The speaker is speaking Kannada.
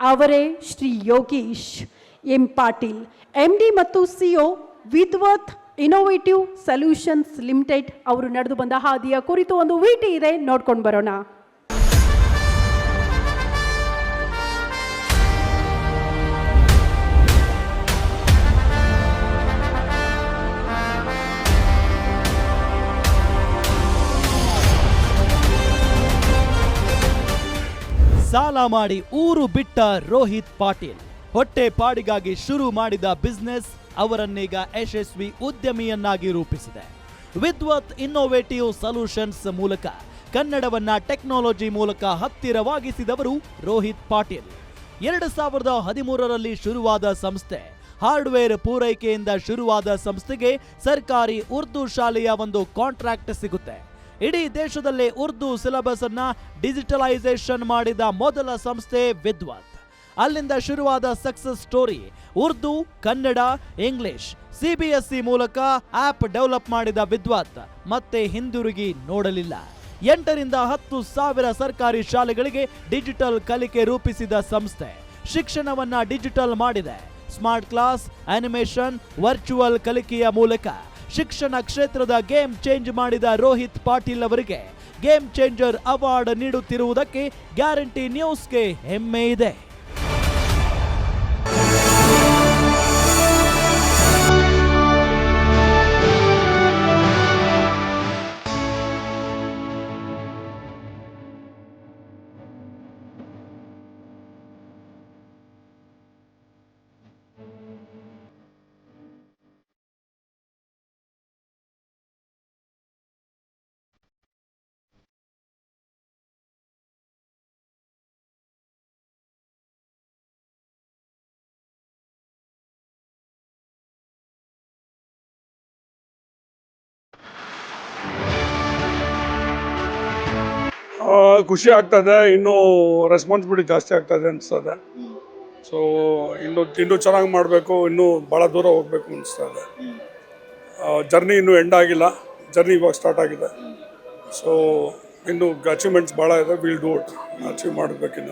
ಅವರೇ ಶ್ರೀ ಯೋಗೀಶ್ ಎಂ ಪಾಟೀಲ್, MD ಮತ್ತು CEO ವಿದ್ವತ್ ಇನ್ನೋವೇಟಿವ್ ಸೊಲ್ಯೂಷನ್ಸ್ ಲಿಮಿಟೆಡ್ ಅವರು ನಡೆದು ಬಂದ ಹಾದಿಯ ಕುರಿತು ಒಂದು ವಿಟಿ ಇದೆ, ನೋಡ್ಕೊಂಡು ಬರೋಣ. ಸಾಲ ಮಾಡಿ ಊರು ಬಿಟ್ಟ ರೋಹಿತ್ ಪಾಟೀಲ್ ಹೊಟ್ಟೆ ಪಾಡಿಗಾಗಿ ಶುರು ಮಾಡಿದ ಬಿಸ್ನೆಸ್ ಅವರನ್ನೀಗ ಯಶಸ್ವಿ ಉದ್ಯಮಿಯನ್ನಾಗಿ ರೂಪಿಸಿದೆ. ವಿದ್ವತ್ ಇನ್ನೋವೇಟಿವ್ ಸೊಲ್ಯೂಷನ್ಸ್ ಮೂಲಕ ಕನ್ನಡವನ್ನ ಟೆಕ್ನಾಲಜಿ ಮೂಲಕ ಹತ್ತಿರವಾಗಿಸಿದವರು ರೋಹಿತ್ ಪಾಟೀಲ್. 2013ರಲ್ಲಿ ಶುರುವಾದ ಸಂಸ್ಥೆ. ಹಾರ್ಡ್ವೇರ್ ಪೂರೈಕೆಯಿಂದ ಶುರುವಾದ ಸಂಸ್ಥೆಗೆ ಸರ್ಕಾರಿ ಉರ್ದು ಶಾಲೆಯ ಒಂದು ಕಾಂಟ್ರಾಕ್ಟ್ ಸಿಗುತ್ತೆ. ಇಡೀ ದೇಶದಲ್ಲೇ ಉರ್ದು ಸಿಲೆಬಸ್ ಅನ್ನ ಡಿಜಿಟಲೈಸೇಷನ್ ಮಾಡಿದ ಮೊದಲ ಸಂಸ್ಥೆ ವಿದ್ವತ್. ಅಲ್ಲಿಂದ ಶುರುವಾದ success story. Urdu, Kannada, English, CBSE ಮೂಲಕ ಆಪ್ ಡೆವಲಪ್ ಮಾಡಿದ ವಿದ್ವತ್ ಮತ್ತೆ ಹಿಂದಿರುಗಿ ನೋಡಲಿಲ್ಲ. 8ರಿಂದ 10 ಸಾವಿರ ಸರ್ಕಾರಿ ಶಾಲೆಗಳಿಗೆ ಡಿಜಿಟಲ್ ಕಲಿಕೆ ರೂಪಿಸಿದ ಸಂಸ್ಥೆ ಶಿಕ್ಷಣವನ್ನ ಡಿಜಿಟಲ್ ಮಾಡಿದೆ. ಸ್ಮಾರ್ಟ್ ಕ್ಲಾಸ್, ಅನಿಮೇಷನ್, ವರ್ಚುವಲ್ ಕಲಿಕೆಯ ಮೂಲಕ ಶಿಕ್ಷಣ ಕ್ಷೇತ್ರದ ಗೇಮ್ ಚೇಂಜ್ ಮಾಡಿದ ರೋಹಿತ್ ಪಾಟೀಲ್ ಅವರಿಗೆ ಗೇಮ್ ಚೇಂಜರ್ ಅವಾರ್ಡ್ ನೀಡುತ್ತಿರುವುದಕ್ಕೆ ಗ್ಯಾರಂಟಿ ನ್ಯೂಸ್ಗೆ ಹೆಮ್ಮೆ ಇದೆ. ಖುಷಿ ಆಗ್ತದೆ, ಇನ್ನೂ ರೆಸ್ಪಾನ್ಸಿಬಿಲಿಟಿ ಜಾಸ್ತಿ ಆಗ್ತದೆ ಅನಿಸ್ತದೆ. ಸೊ ಇನ್ನೂ ಚೆನ್ನಾಗಿ ಮಾಡಬೇಕು, ಇನ್ನೂ ಭಾಳ ದೂರ ಹೋಗಬೇಕು ಅನಿಸ್ತದೆ. ಜರ್ನಿ ಇನ್ನೂ ಎಂಡ್ ಆಗಿಲ್ಲ, ಜರ್ನಿ ಇವಾಗ ಸ್ಟಾರ್ಟ್ ಆಗಿದೆ. ಸೊ ಇನ್ನೂ ಅಚೀವ್ಮೆಂಟ್ಸ್ ಭಾಳ ಇದೆ, ವಿಲ್ ಡೂ ಇಟ್, ಅಚೀವ್ ಮಾಡಬೇಕಿನ್ನು.